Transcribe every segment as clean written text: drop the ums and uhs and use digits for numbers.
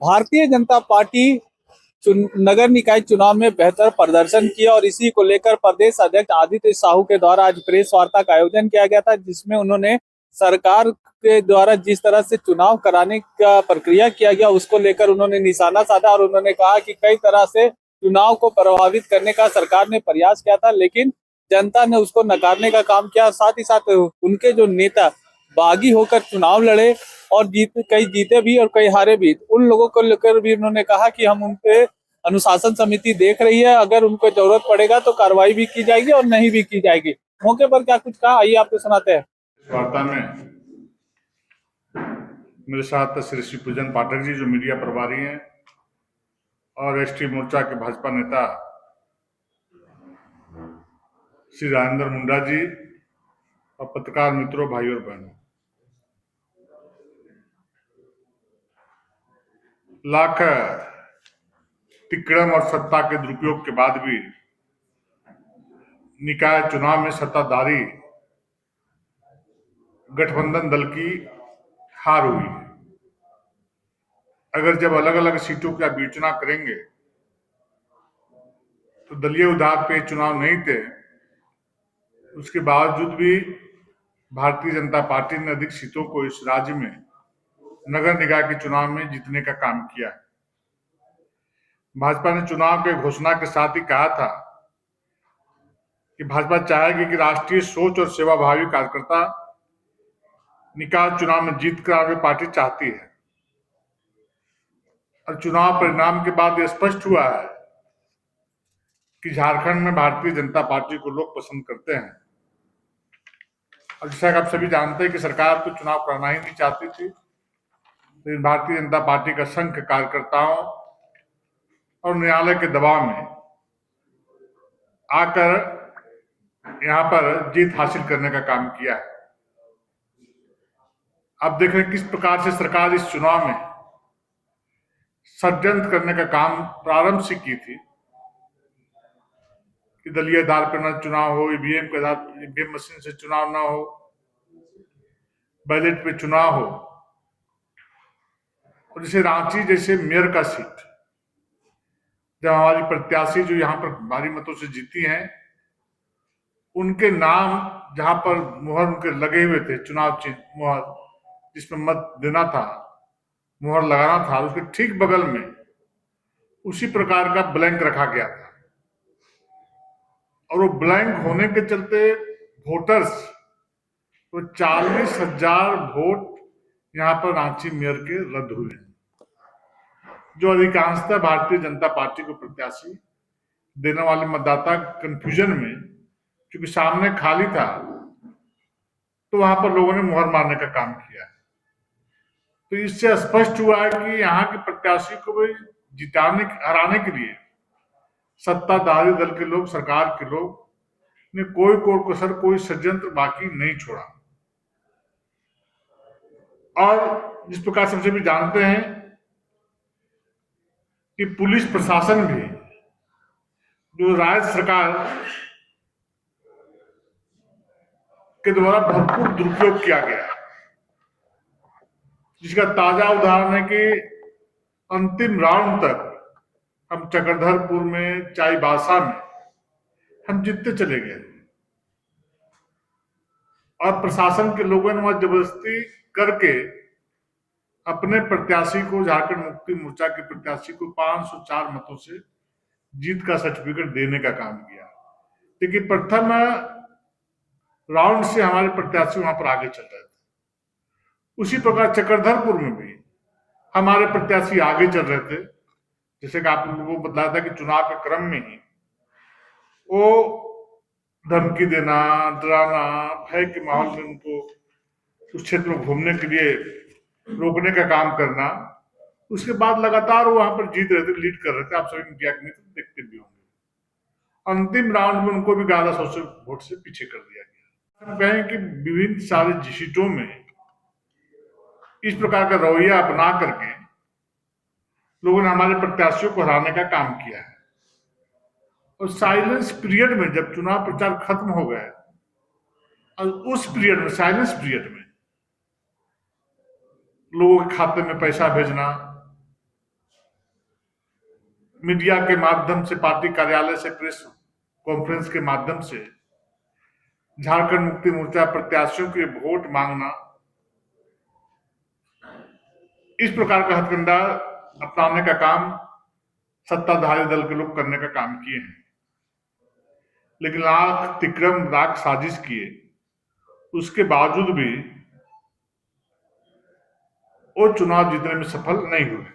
Bharatiya Janata party नगर निकाय चुनाव में बेहतर प्रदर्शन किया और इसी को लेकर प्रदेश अध्यक्ष आदित्य साहू के द्वारा आज प्रेस वार्ता का आयोजन किया गया था, जिसमें उन्होंने सरकार के द्वारा जिस तरह से चुनाव कराने का प्रक्रिया किया गया उसको लेकर उन्होंने निशाना साधा और उन्होंने कहा कि कई तरह से चुनाव को प्रभावित करने का सरकार ने प्रयास किया था, लेकिन जनता ने उसको नकारने का काम किया। साथ ही साथ उनके जो नेता बागी होकर चुनाव लड़े और कई जीते भी और कई हारे भी, उन लोगों को लेकर भी उन्होंने कहा कि हम उन पे अनुशासन समिति देख रही है, अगर उनको जरूरत पड़ेगा तो कार्रवाई भी की जाएगी और नहीं भी की जाएगी। मौके पर क्या कुछ कहा, आइए आपको सुनाते हैं। वार्ता में मेरे साथ श्री शिवपूजन पाठक जी जो मीडिया प्रभारी हैं और एसटी मोर्चा के भाजपा नेता श्री राजेंद्र मुंडा जी और पत्रकार मित्रों, भाइयों और बहनों, लाख तिकड़म और सत्ता के दुरुपयोग के बाद भी निकाय चुनाव में सत्ताधारी गठबंधन दल की हार हुई है। अगर जब अलग अलग सीटों का विवेचना करेंगे तो दलीय आधार पे चुनाव नहीं थे, उसके बावजूद भी भारतीय जनता पार्टी ने अधिक सीटों को इस राज्य में नगर निकाय के चुनाव में जीतने का काम किया है। भाजपा ने चुनाव के घोषणा के साथ ही कहा था कि भाजपा चाहेगी कि राष्ट्रीय सोच और सेवाभावी कार्यकर्ता निकाय चुनाव में जीत कर आगे पार्टी चाहती है। और चुनाव परिणाम के बाद यह स्पष्ट हुआ है कि झारखंड में भारतीय जनता पार्टी को लोग पसंद करते हैं। और जैसा कि आप सभी जानते हैं कि सरकार तो चुनाव कराना ही नहीं चाहती थी, लेकिन भारतीय जनता पार्टी का संघ कार्यकर्ताओं और न्यायालय के दबाव में आकर यहां पर जीत हासिल करने का काम किया है। अब देख रहे हैं किस प्रकार से सरकार इस चुनाव में षड्यंत्र करने का काम प्रारंभ से की थी कि दलीय आधार पर न चुनाव हो, ईवीएम मशीन से चुनाव ना हो, बैलेट पे चुनाव हो। और जैसे रांची जैसे मेयर का सीट, जब हमारी प्रत्याशी जो यहाँ पर भारी मतों से जीती हैं, उनके नाम जहां पर मुहर उनके लगे हुए थे, चुनाव चिन्ह मुहर जिसमें मत देना था, मुहर लगाना था, उसके ठीक बगल में उसी प्रकार का ब्लैंक रखा गया था। और वो ब्लैंक होने के चलते वोटर्स तो 40,000 वोट यहाँ पर रांची मेयर के रद्द हुए हैं, जो अधिकांशतः भारतीय जनता पार्टी को प्रत्याशी देने वाले मतदाता कंफ्यूजन में, क्योंकि सामने खाली था तो वहां पर लोगों ने मुहर मारने का काम किया है। तो इससे स्पष्ट हुआ है कि यहाँ के प्रत्याशी को भी हराने के लिए सत्ताधारी दल के लोग, सरकार के लोग ने कोई कोर कसर, कोई षड्यंत्र बाकी नहीं छोड़ा। और जिस प्रकार से हम सभी जानते हैं कि पुलिस प्रशासन भी, जो राज्य सरकार के द्वारा भरपूर दुरुपयोग किया गया, जिसका ताजा उदाहरण है कि अंतिम राउंड तक हम चक्रधरपुर में, चाईबासा में हम जीतते चले गए और प्रशासन के लोगों ने वहां जबरदस्ती करके अपने प्रत्याशी को, झारखंड मुक्ति मोर्चा के प्रत्याशी को 504 मतों से जीत का सर्टिफिकेट देने का काम किया। लेकिन प्रथम राउंड से हमारे प्रत्याशी वहां पर आगे चल रहे थे। उसी प्रकार चक्रधरपुर में भी हमारे प्रत्याशी आगे चल रहे थे। जैसे कि आप लोगों को बताया था कि चुनाव के क्रम में ही वो धमकी देना, डराना, भय के माहौल में उनको उस क्षेत्र में घूमने के लिए रोकने का काम करना, उसके बाद लगातार वो वहां पर जीत रहे थे, लीड कर रहे थे। आप सभी मीडिया में तो देखते भी होंगे। अंतिम राउंड में उनको भी 1100 से वोट से पीछे कर दिया गया। हम कहें कि विभिन्न सारे सीटों में इस प्रकार का रवैया अपना करके लोगों ने हमारे प्रत्याशियों को हराने का काम किया है। और साइलेंस पीरियड में, जब चुनाव प्रचार खत्म हो गया और उस पीरियड में, साइलेंस पीरियड में लोगों के खाते में पैसा भेजना, मीडिया के माध्यम से, पार्टी कार्यालय से, प्रेस कॉन्फ्रेंस के माध्यम से झारखंड मुक्ति मोर्चा प्रत्याशियों के वोट मांगना, इस प्रकार का हथकंडा अपनाने का काम सत्ताधारी दल के लोग करने का काम किए हैं। लेकिन लाख तिक्रम राख साजिश किए, उसके बावजूद भी वो चुनाव जीतने में सफल नहीं हुए।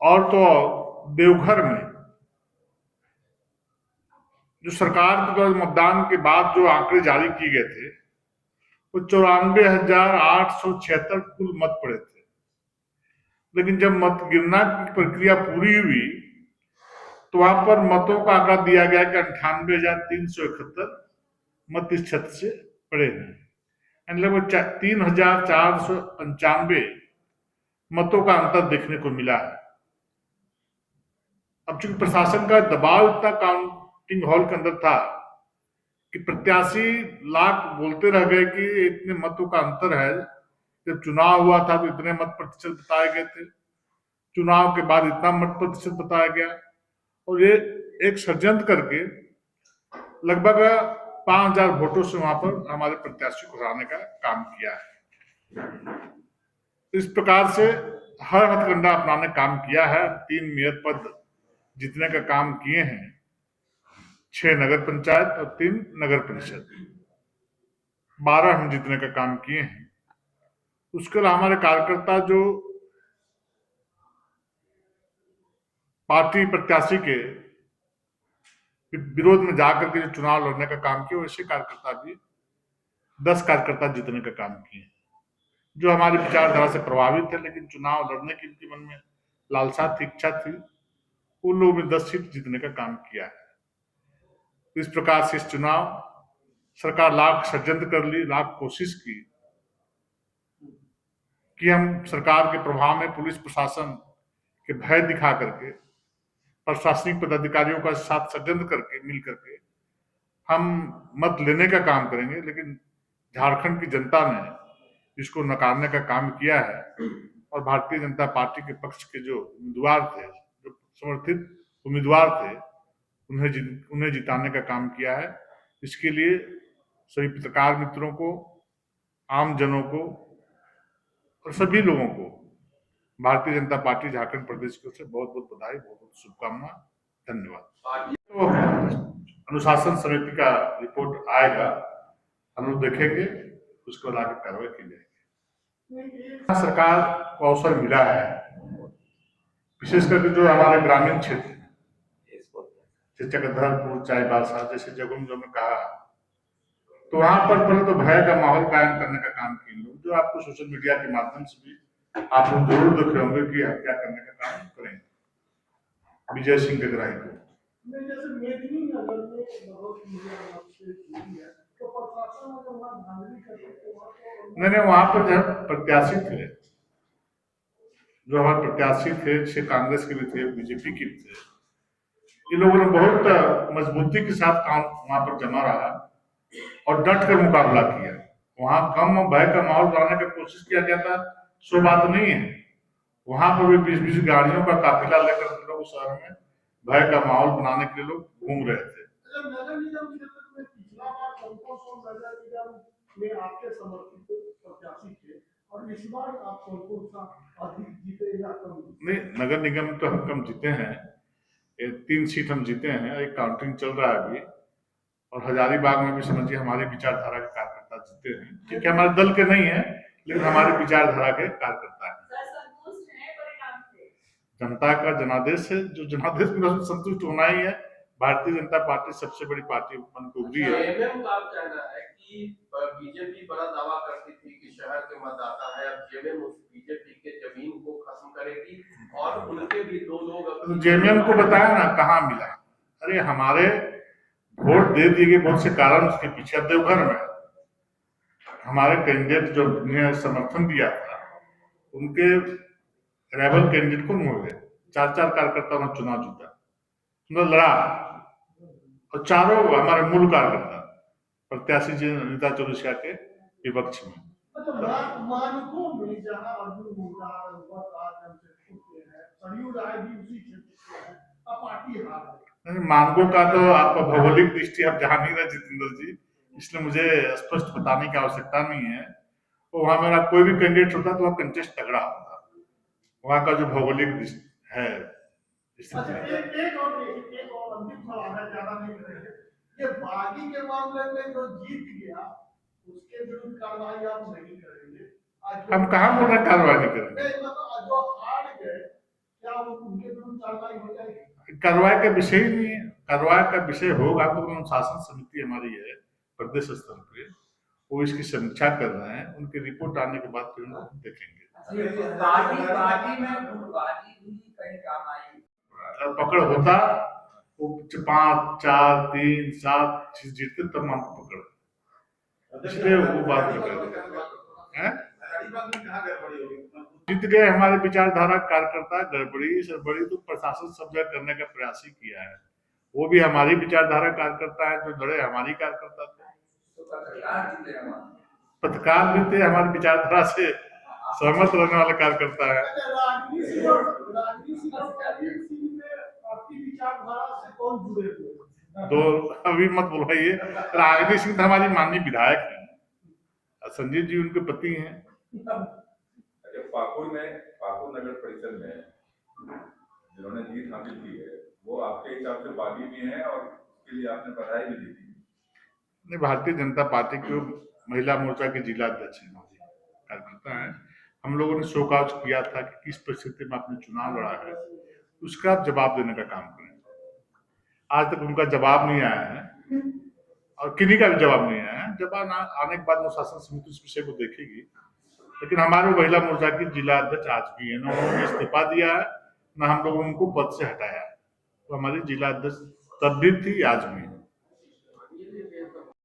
और तो देवघर में जो सरकार के द्वारा मतदान के बाद जो आंकड़े जारी किए गए थे, वो 94,876 कुल मत पड़े थे। लेकिन जब मत गिनना की प्रक्रिया पूरी हुई तो वहां पर मतों का आंकड़ा दिया गया कि 98,371 मत इस क्षेत्र से पड़े हैं। लगभग 3,495 मतों का अंतर देखने को मिला है। अब चूंकि प्रशासन का दबाव इतना काउंटिंग हॉल के अंदर था कि प्रत्याशी लाख बोलते रह गए कि इतने मतों का अंतर है। जब चुनाव हुआ था तो इतने मत प्रतिशत बताए गए थे, चुनाव के बाद इतना मत प्रतिशत बताया गया, और ये एक षड्यंत्र करके लगभग 5,000 वोटों से वहां पर हमारे प्रत्याशी को हराने का काम किया है। इस प्रकार से हर हथकंडा अपनाने काम किया है। 3 मेयर पद जीतने का काम किए हैं, 6 नगर पंचायत और 3 नगर परिषद, 12 हम जीतने का काम किए हैं। उसके अलावा हमारे कार्यकर्ता जो पार्टी प्रत्याशी के विरोध में जाकर के जो चुनाव लड़ने का काम किया, वैसे कार्यकर्ता भी 10 कार्यकर्ता जीतने का काम किए, जो हमारी विचारधारा से प्रभावित है, लेकिन चुनाव लड़ने की उनके मन में लालसा थी, इच्छा थी। उन लोगों ने 10 सीट जीतने का काम किया है। इस प्रकार से इस चुनाव सरकार लाख षड्यंत्र कर ली, लाख कोशिश की कि हम सरकार के प्रभाव में पुलिस प्रशासन के भय दिखा करके, प्रशासनिक पदाधिकारियों का साथ षड्यंत्र करके, मिल करके हम मत लेने का काम करेंगे। लेकिन झारखंड की जनता ने इसको नकारने का काम किया है, और भारतीय जनता पार्टी के पक्ष के जो उम्मीदवार थे, जो समर्थित उम्मीदवार थे, उन्हें जिताने का काम किया है। इसके लिए सभी पत्रकार मित्रों को, आम जनों को और सभी लोगों को भारतीय जनता पार्टी झारखंड प्रदेश की ओर से बहुत बहुत बधाई, बहुत बहुत शुभकामना, धन्यवाद। तो अनुशासन समिति का रिपोर्ट आएगा, हम लोग देखेंगे, उसको आगे कार्रवाई की जाएगी। सरकार को अवसर मिला है, विशेष करके जो हमारे ग्रामीण क्षेत्र, चक्रधरपुर, चाईबासा जैसे जगहों में जो मैं कहा, तो वहां पर पहले तो भय का माहौल कायम करने का काम किए लोग, जो आपको सोशल मीडिया के माध्यम से भी आप लोग जरूर देख रहे होंगे कि हम क्या करने का काम करें विजय सिंह गगराई को। नहीं, वहां पर जब प्रत्याशी थे, जो हमारे प्रत्याशी थे, 6 कांग्रेस के भी थे, बीजेपी के भी थे, ये लोगों ने बहुत मजबूती के साथ काम वहां पर जमा रहा और डट कर मुकाबला किया। वहां कम भय का माहौल लाने की कोशिश किया गया था, सो बात नहीं है। वहां पर भी 20-20 गाड़ियों का काफिला लेकर लोग शहर में भय का माहौल बनाने के लिए लोग घूम रहे थे। नगर निगम क्षेत्र में पिछला बार संतोष और नगर निगम में आपके समर्थित प्रत्याशी थे, और इस बार आप कौन सा अधिक जीते या कम? नहीं, नगर निगम तो हम कम जीते हैं, 3 सीट हम जीते हैं, एक काउंटिंग चल रहा है अभी, और हजारीबाग में भी समझिए हमारे विचारधारा के कार्यकर्ता जीते हैं। ठीक है, हमारे दल के नहीं है, लेकिन हमारे विचारधारा के कार्यकर्ता है। जनता का जनादेश है, जो जनादेश में संतुष्ट होना ही है। भारतीय जनता पार्टी सबसे बड़ी पार्टी बन के उभरी है। जेएमएम का कहना है कि बीजेपी बड़ा दावा करती थी कि शहर के मतदाता है, अब जेएमएम उस बीजेपी के जमीन को खत्म करेगी, और उनके भी 2 लोग। जेएमएम को बताया ना कहाँ मिला। अरे हमारे वोट दे दिए गए बहुत से कारण उसके पीछे। अब देवघर में हमारे कैंडिडेट जो ने समर्थन दिया था, उनके रेबल कैंडिडेट को हो गए, 4 कार्यकर्ता ने चुनाव जीता, लड़ा, और चारों हमारे मूल कार्यकर्ता प्रत्याशी जी नीता चौरसिया के विपक्ष में। मानकों में जहाँ अर्जुन मुंडा है, सरयू राय भी उसी क्षेत्र से है, अब पार्टी हार है। नहीं, मानकों का तो आप भौगोलिक दृष्टि आप जान ही रहे जितेंद्र जी, इसलिए मुझे स्पष्ट बताने की आवश्यकता नहीं है। तो वहां मेरा कोई भी कैंडिडेट होता तो वह कंटेस्ट तगड़ा होता, वहां का जो भौगोलिक है अच्छा, एक और अंतिम सवाल है, ज्यादा नहीं करेंगे। ये बागी के मामले में जो जीत गया उसके विरुद्ध कार्रवाई आप नहीं करेंगे? हम कहाँ बोल रहे हैं कार्रवाई नहीं करेंगे? नहीं, मतलब जो हार गए क्या उनके विरुद्ध कार्रवाई हो जाएगी? कार्रवाई का विषय ही नहीं है, कार्रवाई का विषय होगा तो अनुशासन समिति हमारी है प्रदेश स्तर पे, वो इसकी समीक्षा कर रहे हैं, उनकी रिपोर्ट आने के बाद फिर हम देखेंगे। पकड़ होता वो 5, 4, 3, 7 जीतते तब हम पकड़, इसलिए वो बात नहीं कर। जीत गए हमारे विचारधारा कार्यकर्ता, गड़बड़ी सड़बड़ी तो प्रशासन सब जगह करने का प्रयास ही किया है। वो भी हमारी विचारधारा कार्यकर्ता है, जो लड़े हमारी कार्यकर्ता थे, पत्रकार भी थे, हमारी विचारधारा से सहमत रहने वाले कार्यकर्ता है। दो अभी मत बुलवाइए, रागिनी सिंह तो हमारी माननीय विधायक है, संजीव जी उनके पति हैं। पाकुड़ नगर परिषद में जिन्होंने जीत हासिल की है वो आपके हिसाब से बागी भी हैं और उसके लिए आपने बधाई भी दी थी? नहीं, भारतीय जनता पार्टी की महिला मोर्चा के जिला अध्यक्ष हैं, कार्यकर्ता है। हम लोगों ने शोकॉज किया था कि किस परिस्थिति में आपने चुनाव लड़ा है, उसका जवाब देने का काम करें। आज तक उनका जवाब नहीं आया है और किन्हीं का भी जवाब नहीं आया है। जवाब आने के बाद अनुशासन समिति उस विषय को देखेगी, लेकिन हमारे महिला मोर्चा की जिला अध्यक्ष आज भी है, न उन्होंने इस्तीफा दिया है, न हम लोगों ने उनको पद से हटाया है। तो हमारी जिला अध्यक्ष तब भी थी, आज भी है।